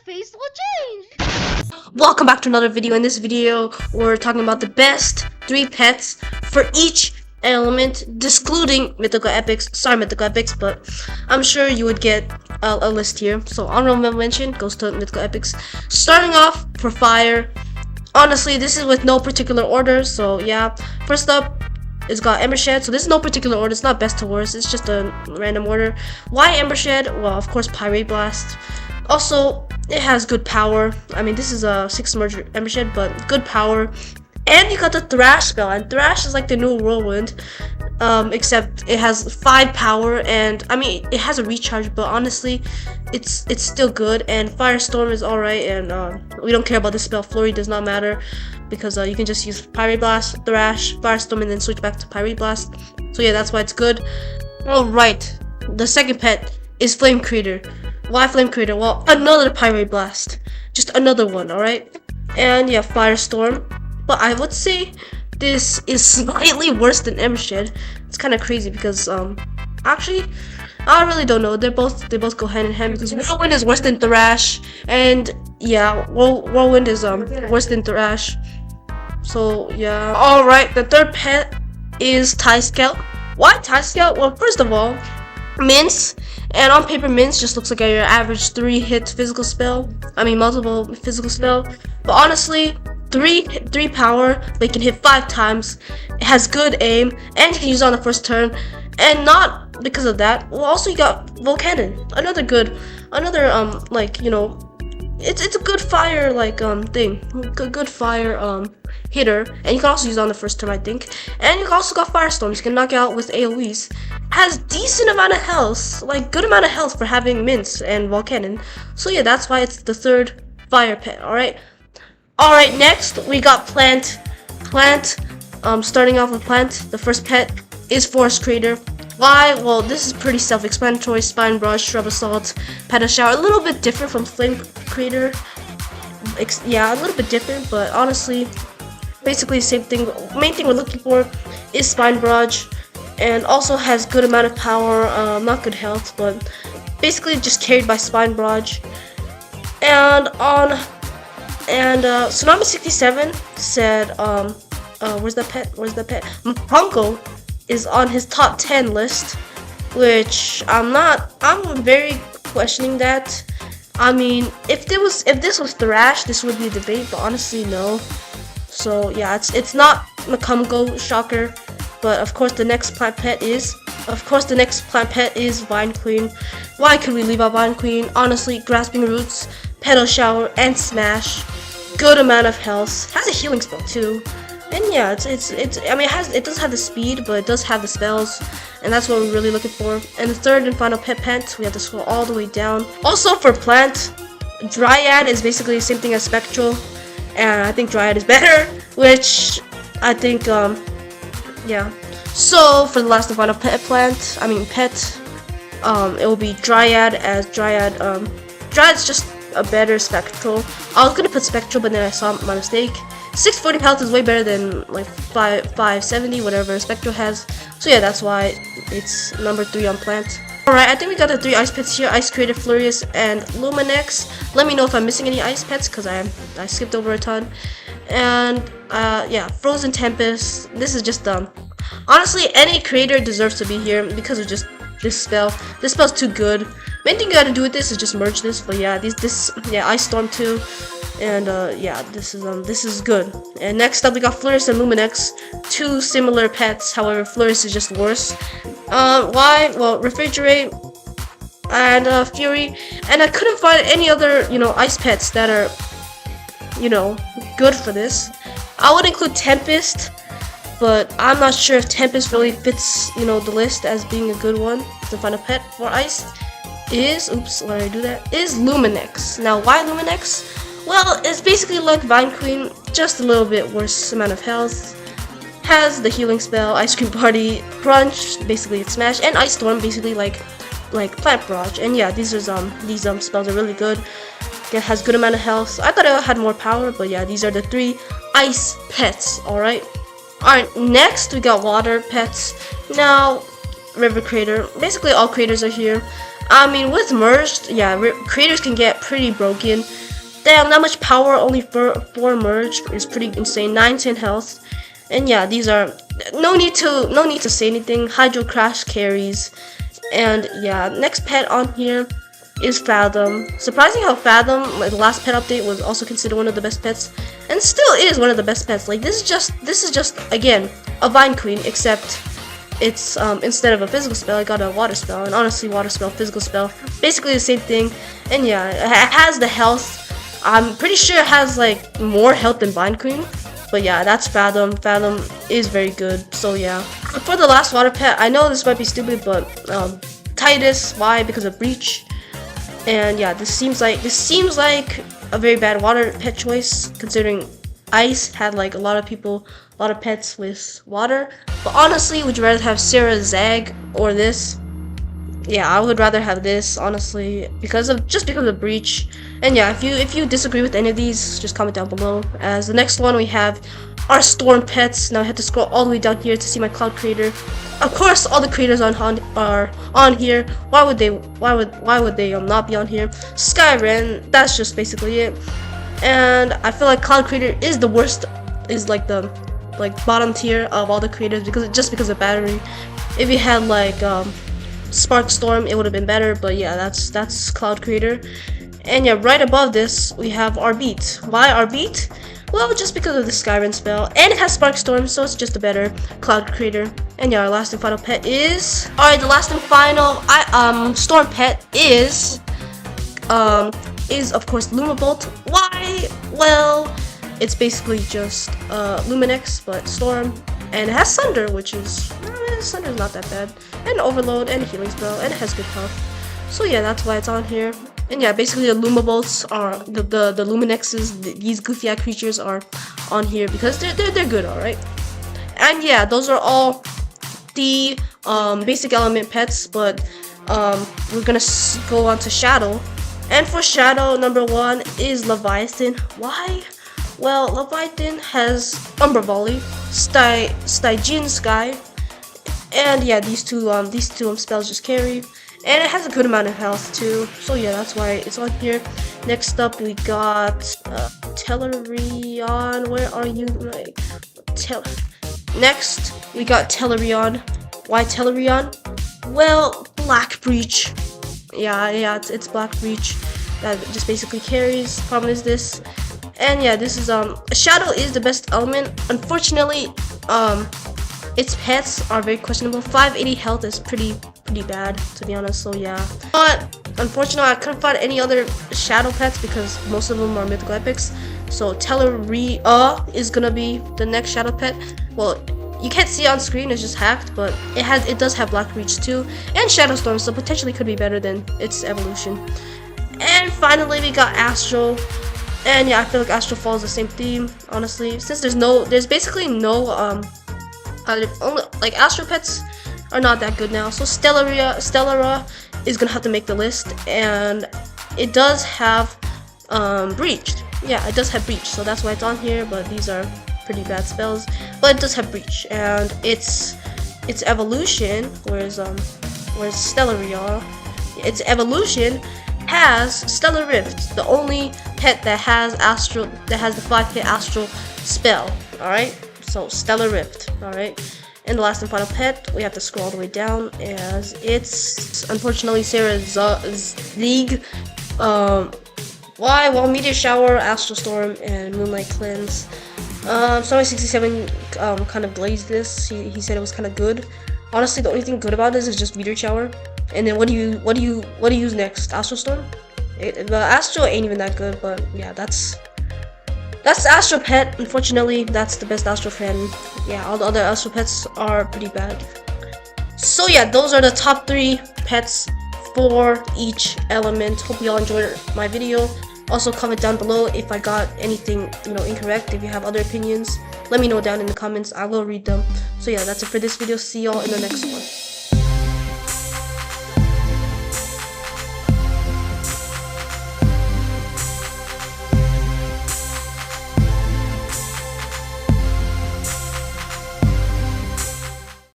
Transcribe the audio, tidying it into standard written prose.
face will change. Welcome back to another video. In this video, we're talking about the best 3 pets for each element, excluding mythical epics. Sorry, mythical epics, but I'm sure you would get a list here. So honorable mention goes to mythical epics. Starting off for fire. Honestly, this is with no particular order. So yeah, first up, it's got Embershed. So this is no particular order. It's not best to worst. It's just a random order. Why Embershed? Well, of course, Pirate Blast. Also, it has good power. I mean, this is a 6 merge Embershed, but good power. And you got the Thrash spell, and Thrash is like the new Whirlwind, except it has 5 power, and I mean it has a recharge, but honestly, it's still good. And Firestorm is alright, and we don't care about this spell. Flurry does not matter because you can just use Pirate Blast, Thrash, Firestorm, and then switch back to Pirate Blast. So yeah, that's why it's good. Alright, the second pet is Flame Creator. Why Flame Creator? Well, another Pirate Blast, just another one. Alright, and yeah, Firestorm. But I would say this is slightly worse than Embershed. It's kind of crazy because actually I really don't know. They both go hand in hand because Whirlwind is worse than Thrash, and yeah, Whirlwind is worse than Thrash. So yeah. All right, the third pet is Tie Scout. Why Tie Scout? Well, first of all, Mince. And on paper, Mince just looks like your average 3-hit physical spell. I mean, multiple physical spell. But honestly, 3 power, but you can hit 5 times. It has good aim, and you can use it on the first turn. And not because of that. Well, also you got Volcanon, another like, you know, it's a good fire like thing, good fire hitter, and you can also use it on the first turn, I think. And you also got Firestorms. You can knock it out with AoEs. Has decent amount of health, like good amount of health for having Mince and Volcanon. So yeah, that's why it's the third fire pet. Alright, next we got Plant. Starting off with Plant, the first pet is Forest Creator. Why? Well, this is pretty self-explanatory. Spine Brush, Shrub Assault, Petal Shower. A little bit different from Flame Creator. Yeah, a little bit different, but honestly, basically the same thing. Main thing we're looking for is Spine Brush, and also has good amount of power. Not good health, but basically just carried by Spine Brush. And Tsunami67 said, where's that pet? Punko is on his top 10 list, which I'm very questioning that. I mean, if this was Thrash, this would be a debate, but honestly, no. So yeah, it's not Makumgo, shocker. But of course, the next plant pet is Vine Queen. Why could we leave out Vine Queen? Honestly, Grasping Roots, Petal Shower, and Smash. Good amount of health. Has a healing spell too. And yeah, I mean, it does have the speed, but it does have the spells, and that's what we're really looking for. And the third and final pet, we have to scroll all the way down. Also for Plant, Dryad is basically the same thing as Spectral, and I think Dryad is better, which I think, yeah. So for the last and final pet, it will be Dryad, as Dryad's just a better Spectral. I was gonna put Spectral, but then I saw my mistake. 640 health is way better than like 570, whatever Spectral has. So yeah, that's why it's number 3 on Plant. Alright, I think we got the 3 ice pets here: Ice Creator, Furious, and Luminex. Let me know if I'm missing any ice pets, because I skipped over a ton. And yeah, Frozen Tempest. This is just honestly, any creator deserves to be here because of just this spell. This spell's too good. Main thing you gotta do with this is just merge this. But yeah, Ice Storm too. And yeah, this is good. And next up we got Furious and Luminex, 2 similar pets. However, Furious is just worse. Why? Well, Refrigerate and Fury, and I couldn't find any other, you know, ice pets that are, you know, good for this. I would include Tempest, but I'm not sure if Tempest really fits, you know, the list as being a good one. The final pet for ice is Luminex. Now, why Luminex? Well, it's basically like Vine Queen, just a little bit worse amount of health. Has the healing spell, Ice Cream Party, Crunch, basically it's Smash, and Ice Storm, basically like Plant Barrage. And yeah, these spells are really good. It has good amount of health. I thought it had more power, but yeah, these are the 3 ice pets. Alright, next we got water pets. Now, River Creator. Basically all creators are here. I mean, with merged, yeah, creators can get pretty broken. Damn, that much power only for merged is pretty insane. 9-10 health, and yeah, these are no need to say anything. Hydro Crash carries, and yeah, next pet on here is Fathom. Surprising how Fathom, like the last pet update, was also considered one of the best pets, and still is one of the best pets. Like this is just again a Vine Queen, except it's instead of a physical spell, I got a water spell, and honestly, water spell, physical spell, basically the same thing. And yeah, it has the health. I'm pretty sure it has like more health than Vine Queen. But yeah, that's Fathom. Fathom is very good. So yeah. For the last water pet, I know this might be stupid, but Titus. Why? Because of Breach. And yeah, this seems like a very bad water pet choice, considering Ice had like a lot of pets with water. But honestly, would you rather have Sarah Zag or this? Yeah, I would rather have this, honestly, because of Breach. And yeah, if you disagree with any of these, just comment down below. As the next one, we have our Storm pets. Now I have to scroll all the way down here to see my Cloud creator. Of course, all the creators are on here. Why would they not be on here? Skyren, that's just basically it. And I feel like Cloud creator is the worst, is like the bottom tier of all the creators because of battery. If you had like Spark Storm, it would have been better, but yeah, that's Cloud creator. And yeah, right above this we have our Beat. Why our Beat? Well, just because of the Skyrim spell, and it has Spark Storm, so it's just a better Cloud creator. And yeah, our last and final pet is the last and final Storm pet is of course Lumabolt. Why? Well, it's basically just Luminex but Storm, and it has Sunder, which is Sunder's not that bad, and Overload, and Healing spell, and it has good health. So yeah, that's why it's on here. And yeah, basically the Lumabolts are the Luminexes, these goofy eye creatures are on here because they're good, alright. And yeah, those are all the basic element pets, but we're gonna go on to Shadow. And for Shadow, number 1 is Leviathan. Why? Well, Leviathan has Umbra Volley, Stygian Sky, and yeah, these two spells just carry. And it has a good amount of health too, so yeah, that's why it's on here. Next up, we got Tellurion. Where are you? Like, Next, we got Tellurion. Why Tellurion? Well, Black Breach. Yeah, it's Black Breach. That just basically carries. Problem is this, and yeah, this is Shadow is the best element. Unfortunately, its pets are very questionable. 580 health is pretty bad, to be honest, so yeah. But unfortunately, I couldn't find any other Shadow pets because most of them are mythical epics. So Telluria is gonna be the next Shadow pet. Well, you can't see it on screen, it's just hacked, but it does have Black Reach too, and Shadow Storm, so potentially could be better than its evolution. And finally, we got Astral. And yeah, I feel like Astral follows the same theme, honestly, since there's basically no only like Astral pets are not that good now. So Stellara is gonna have to make the list, and it does have Breach. Yeah, it does have Breach, so that's why it's on here. But these are pretty bad spells. But it does have Breach, and its evolution, whereas Stellaria, its evolution has Stellar Rift, the only pet that has the 5-hit Astral spell. All right, so Stellar Rift. All right. And the last and final pet, we have to scroll all the way down, as it's unfortunately Sarah Zeeg. Why? Well, Meteor Shower, Astral Storm, and Moonlight Cleanse. Summer67 kind of glazed this. He said it was kind of good. Honestly, the only thing good about this is just Meteor Shower. And then what do you use next? Astral Storm? The Astral ain't even that good, but yeah, that's the Astral pet. Unfortunately, that's the best Astral pet. Yeah, all the other Astral pets are pretty bad. So yeah, those are the top 3 pets for each element. Hope you all enjoyed my video. Also, comment down below if I got anything incorrect. If you have other opinions, let me know down in the comments. I will read them. So yeah, that's it for this video. See y'all in the next one.